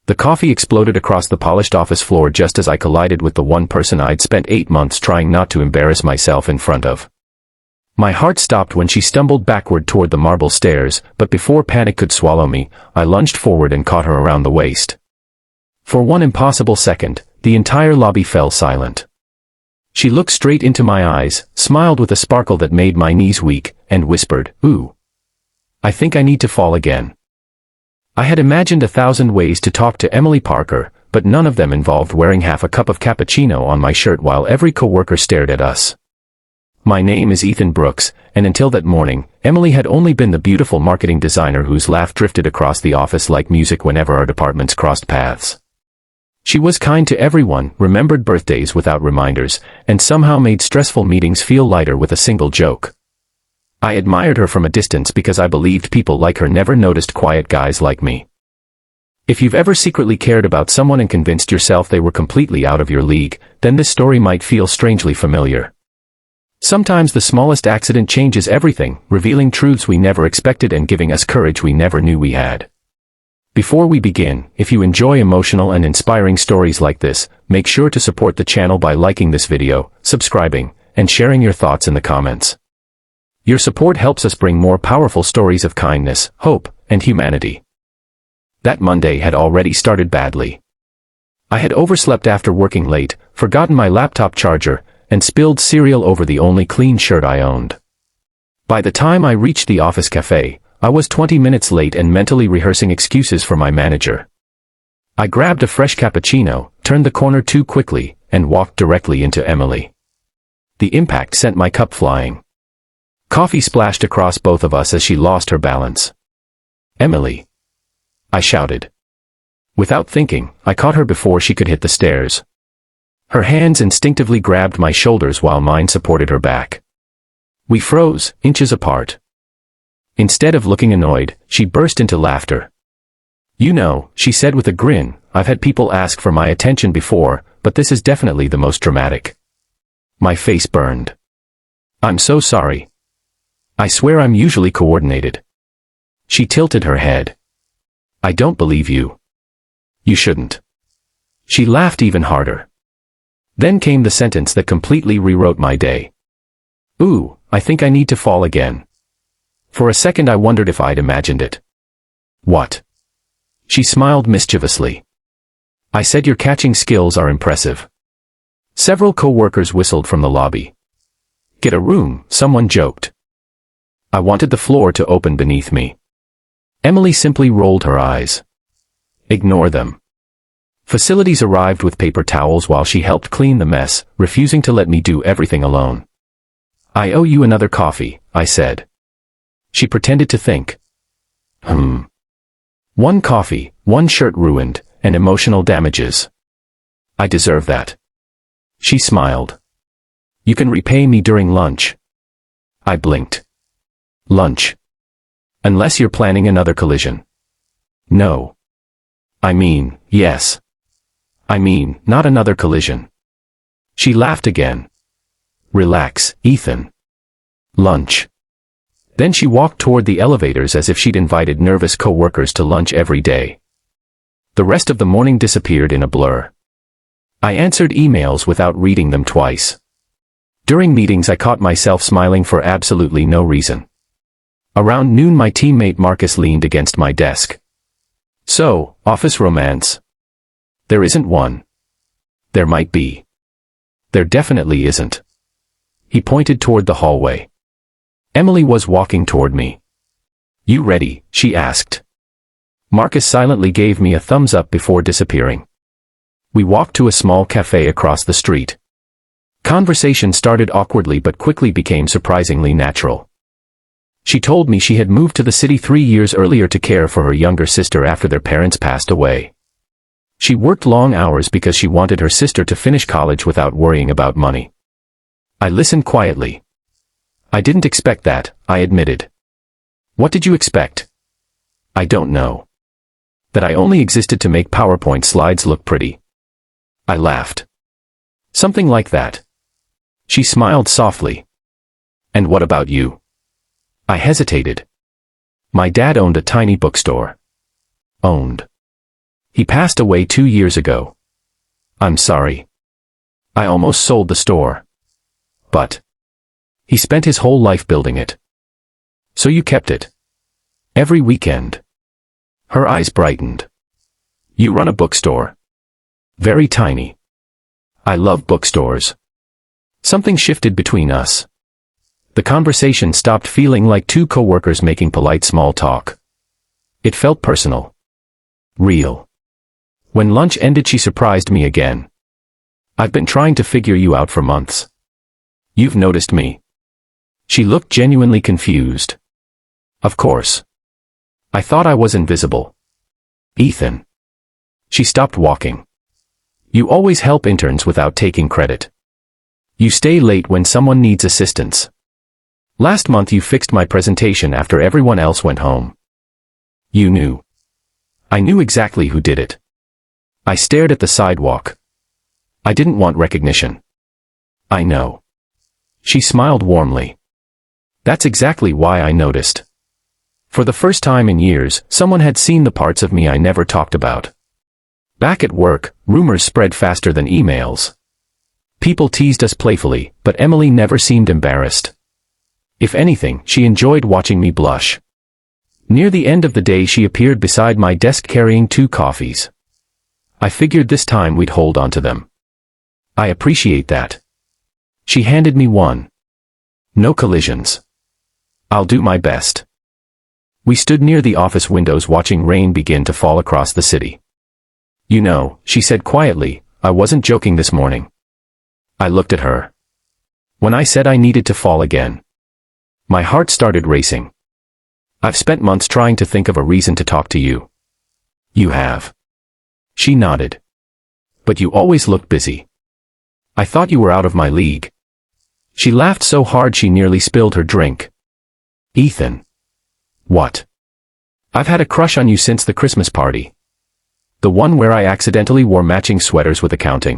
The coffee exploded across the polished office floor just as I collided with the one person I'd spent 8 months trying not to embarrass myself in front of. My heart stopped when she stumbled backward toward the marble stairs, but before panic could swallow me, I lunged forward and caught her around the waist. For one impossible second, the entire lobby fell silent. She looked straight into my eyes, smiled with a sparkle that made my knees weak, and whispered, "Ooh. I think I need to fall again." I had imagined 1,000 ways to talk to Emily Parker, but none of them involved wearing half a cup of cappuccino on my shirt while every coworker stared at us. My name is Ethan Brooks, and until that morning, Emily had only been the beautiful marketing designer whose laugh drifted across the office like music whenever our departments crossed paths. She was kind to everyone, remembered birthdays without reminders, and somehow made stressful meetings feel lighter with a single joke. I admired her from a distance because I believed people like her never noticed quiet guys like me. If you've ever secretly cared about someone and convinced yourself they were completely out of your league, then this story might feel strangely familiar. Sometimes the smallest accident changes everything, revealing truths we never expected and giving us courage we never knew we had. Before we begin, if you enjoy emotional and inspiring stories like this, make sure to support the channel by liking this video, subscribing, and sharing your thoughts in the comments. Your support helps us bring more powerful stories of kindness, hope, and humanity. That Monday had already started badly. I had overslept after working late, forgotten my laptop charger, and spilled cereal over the only clean shirt I owned. By the time I reached the office cafe, I was 20 minutes late and mentally rehearsing excuses for my manager. I grabbed a fresh cappuccino, turned the corner too quickly, and walked directly into Emily. The impact sent my cup flying. Coffee splashed across both of us as she lost her balance. "Emily!" I shouted. Without thinking, I caught her before she could hit the stairs. Her hands instinctively grabbed my shoulders while mine supported her back. We froze, inches apart. Instead of looking annoyed, she burst into laughter. "You know," she said with a grin, "I've had people ask for my attention before, but this is definitely the most dramatic." My face burned. "I'm so sorry. I swear I'm usually coordinated." She tilted her head. "I don't believe you. You shouldn't." She laughed even harder. Then came the sentence that completely rewrote my day. "Ooh, I think I need to fall again." For a second I wondered if I'd imagined it. "What?" She smiled mischievously. "I said your catching skills are impressive." Several co-workers whistled from the lobby. "Get a room," someone joked. I wanted the floor to open beneath me. Emily simply rolled her eyes. "Ignore them." Facilities arrived with paper towels while she helped clean the mess, refusing to let me do everything alone. "I owe you another coffee," I said. She pretended to think. One coffee, one shirt ruined, and emotional damages. I deserve that." She smiled. "You can repay me during lunch." I blinked. "Lunch? Unless you're planning another collision." "No. I mean, yes. I mean, not another collision." She laughed again. "Relax, Ethan. Lunch." Then she walked toward the elevators as if she'd invited nervous co-workers to lunch every day. The rest of the morning disappeared in a blur. I answered emails without reading them twice. During meetings I caught myself smiling for absolutely no reason. Around noon my teammate Marcus leaned against my desk. "So, office romance?" "There isn't one." "There might be." "There definitely isn't." He pointed toward the hallway. Emily was walking toward me. "You ready?" she asked. Marcus silently gave me a thumbs up before disappearing. We walked to a small cafe across the street. Conversation started awkwardly but quickly became surprisingly natural. She told me she had moved to the city 3 years earlier to care for her younger sister after their parents passed away. She worked long hours because she wanted her sister to finish college without worrying about money. I listened quietly. "I didn't expect that," I admitted. "What did you expect?" "I don't know. That I only existed to make PowerPoint slides look pretty." I laughed. "Something like that." She smiled softly. "And what about you?" I hesitated. "My dad owned a tiny bookstore." "Owned." He passed away 2 years ago. I'm sorry. I almost sold the store. But he spent his whole life building it. So you kept it. Every weekend. Her eyes brightened. You run a bookstore. Very tiny. I love bookstores. Something shifted between us. The conversation stopped feeling like two coworkers making polite small talk. It felt personal. Real. When lunch ended, she surprised me again. I've been trying to figure you out for months. You've noticed me. She looked genuinely confused. Of course. I thought I was invisible. Ethan. She stopped walking. You always help interns without taking credit. You stay late when someone needs assistance. Last month you fixed my presentation after everyone else went home. You knew. I knew exactly who did it. I stared at the sidewalk. I didn't want recognition. I know. She smiled warmly. That's exactly why I noticed. For the first time in years, someone had seen the parts of me I never talked about. Back at work, rumors spread faster than emails. People teased us playfully, but Emily never seemed embarrassed. If anything, she enjoyed watching me blush. Near the end of the day, she appeared beside my desk carrying 2 coffees. I figured this time we'd hold on to them. I appreciate that. She handed me one. No collisions. I'll do my best. We stood near the office windows watching rain begin to fall across the city. You know, she said quietly, I wasn't joking this morning. I looked at her. When I said I needed to fall again. My heart started racing. I've spent months trying to think of a reason to talk to you. You have. She nodded. But you always look busy. I thought you were out of my league. She laughed so hard she nearly spilled her drink. Ethan. What? I've had a crush on you since the Christmas party. The one where I accidentally wore matching sweaters with accounting.